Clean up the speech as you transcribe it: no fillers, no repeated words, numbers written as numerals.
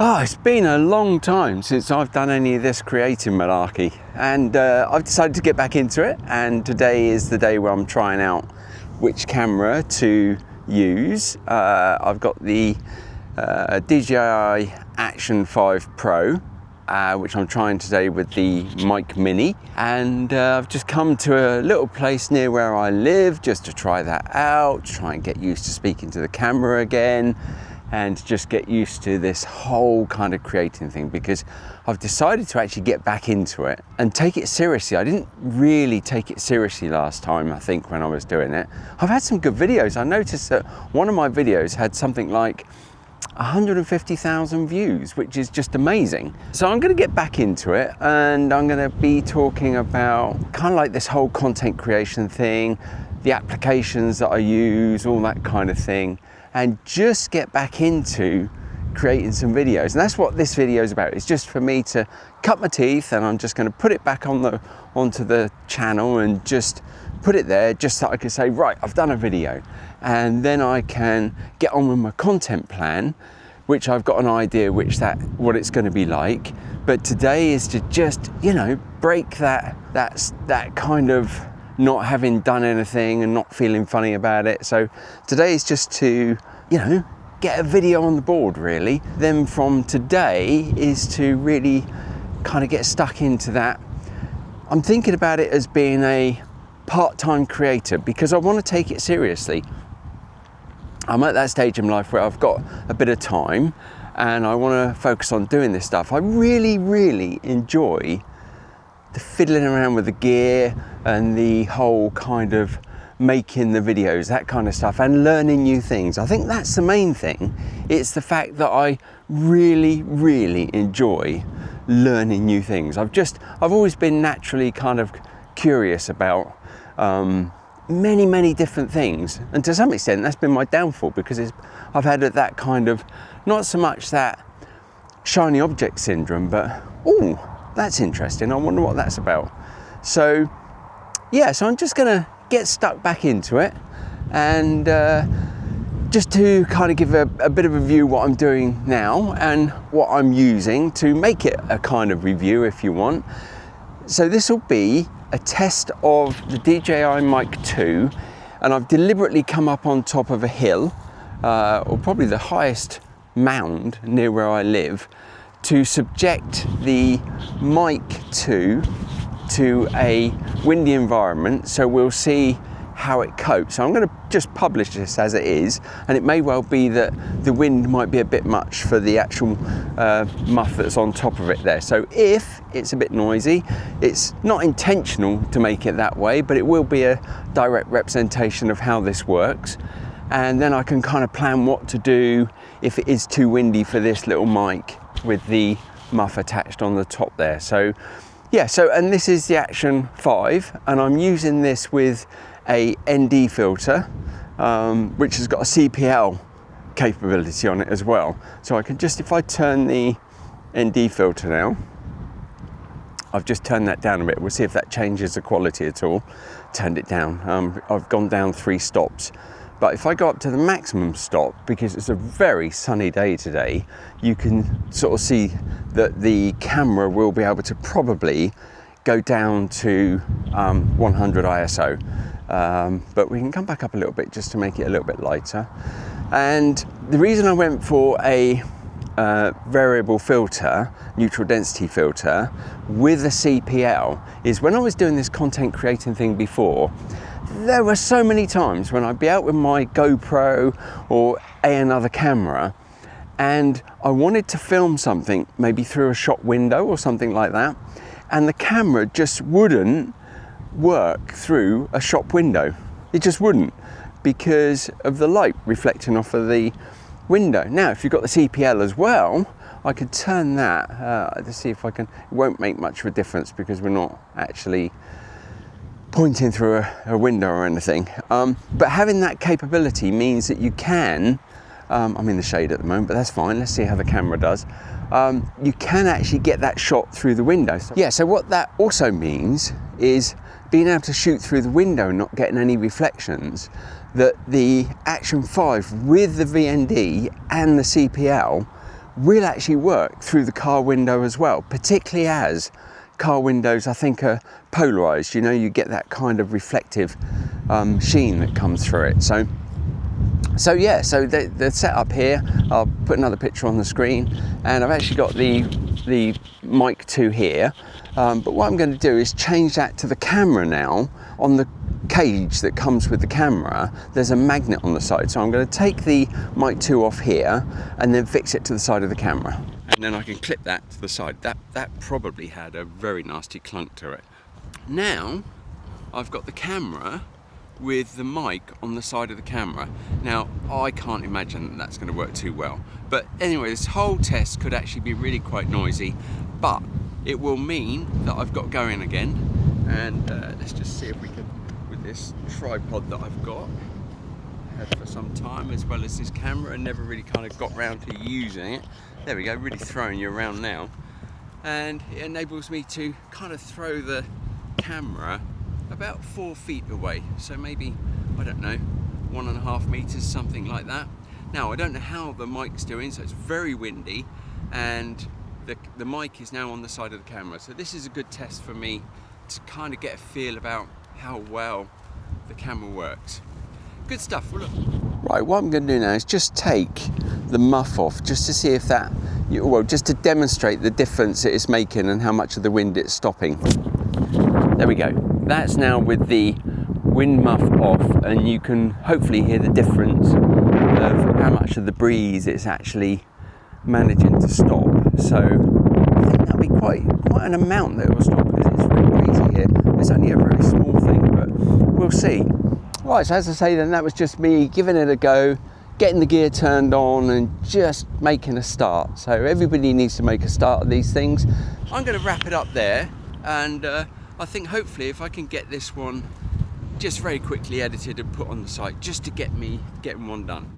Oh, it's been a long time since I've done any of this creating malarkey, and I've decided to get back into it, and today is the day where I'm trying out which camera to use. I've got the DJI Action 5 Pro, which I'm trying today with the Mic Mini, and I've just come to a little place near where I live just to try that out, try and get used to speaking to the camera again, and just get used to this whole kind of creating thing, because I've decided to actually get back into it and take it seriously. I didn't really take it seriously last time, I think, when I was doing it. I've had some good videos. I noticed that one of my videos had something like 150,000 views, which is just amazing. So I'm going to get back into it, and I'm going to be talking about kind of like this whole content creation thing, the applications that I use, all that kind of thing, and just get back into creating some videos. And that's what this video is about. It's just for me to cut my teeth, and I'm just going to put it back onto the channel and just put it there, just so I can say, right, I've done a video, and then I can get on with my content plan, which I've got an idea what it's going to be like. But today is to just, break that kind of not having done anything and not feeling funny about it. So today is just to, get a video on the board, really. Then from today is to really kind of get stuck into that. I'm thinking about it as being a part-time creator, because I want to take it seriously. I'm at that stage in life where I've got a bit of time and I want to focus on doing this stuff. I really, really enjoy the fiddling around with the gear and the whole kind of making the videos, that kind of stuff, and learning new things. I think that's the main thing. It's the fact that I really, really enjoy learning new things. I've always been naturally kind of curious about many different things, and to some extent that's been my downfall, because I've had that kind of, not so much that shiny object syndrome, but that's interesting, I wonder what that's about. So I'm just gonna get stuck back into it, and just to kind of give a bit of a view what I'm doing now and what I'm using to make it a kind of review, if you want. So this will be a test of the DJI Mic 2, and I've deliberately come up on top of a hill, or probably the highest mound near where I live, to subject the Mic 2 to a windy environment, so we'll see how it copes. So I'm going to just publish this as it is, and it may well be that the wind might be a bit much for the actual muff that's on top of it there. So if it's a bit noisy, it's not intentional to make it that way, but it will be a direct representation of how this works. And then I can kind of plan what to do if it is too windy for this little mic with the muff attached on the top there. So and this is the Action 5, and I'm using this with a ND filter, which has got a CPL capability on it as well. So I can just, if I turn the ND filter now, I've just turned that down a bit. We'll see if that changes the quality at all. Turned it down. I've gone down 3 stops. But if I go up to the maximum stop, because it's a very sunny day today, you can sort of see that the camera will be able to probably go down to 100 ISO. But we can come back up a little bit just to make it a little bit lighter. And the reason I went for a variable filter, neutral density filter, with a CPL is when I was doing this content creating thing before, there were so many times when I'd be out with my GoPro or another camera, and I wanted to film something, maybe through a shop window or something like that, and the camera just wouldn't work through a shop window. It just wouldn't, because of the light reflecting off of the window. Now, if you've got the CPL as well, I could turn that to see if I can. It won't make much of a difference because we're not actually pointing through a window or anything. But having that capability means that you can, I'm in the shade at the moment, but that's fine. Let's see how the camera does. You can actually get that shot through the window. So what that also means is being able to shoot through the window, not getting any reflections, that the Action 5 with the VND and the CPL will actually work through the car window as well, particularly as car windows, I think, are polarized. You know, you get that kind of reflective sheen that comes through it. So yeah, so the setup here, I'll put another picture on the screen, and I've actually got the Mic 2 here, but what I'm going to do is change that to the camera now. On the cage that comes with the camera, there's a magnet on the side, so I'm going to take the Mic 2 off here and then fix it to the side of the camera, and then I can clip that to the side. That probably had a very nasty clunk to it. Now I've got the camera with the mic on the side of the camera. Now I can't imagine that that's going to work too well, but anyway, this whole test could actually be really quite noisy, but it will mean that I've got going again. And let's just see if we can, with this tripod that I've got, had for some time, as well as this camera, and never really kind of got round to using it. There we go, really throwing you around now, and it enables me to kind of throw the camera about 4 feet away, so maybe, I don't know, 1.5 meters, something like that. Now I don't know how the mic's doing, so it's very windy, and the mic is now on the side of the camera, so this is a good test for me to kind of get a feel about how well the camera works. Good stuff. Well, look. Right, what I'm going to do now is just take the muff off, just to see if that, well, just to demonstrate the difference it is making and how much of the wind it's stopping. There we go. That's now with the wind muff off, and you can hopefully hear the difference of how much of the breeze it's actually managing to stop. So I think that'll be quite an amount that it will stop, because it's very breezy here. It's only a very small thing, but we'll see. Right, so as I say, then that was just me giving it a go, getting the gear turned on and just making a start. So everybody needs to make a start of these things. I'm going to wrap it up there, and I think hopefully if I can get this one just very quickly edited and put on the site, just to get me getting one done.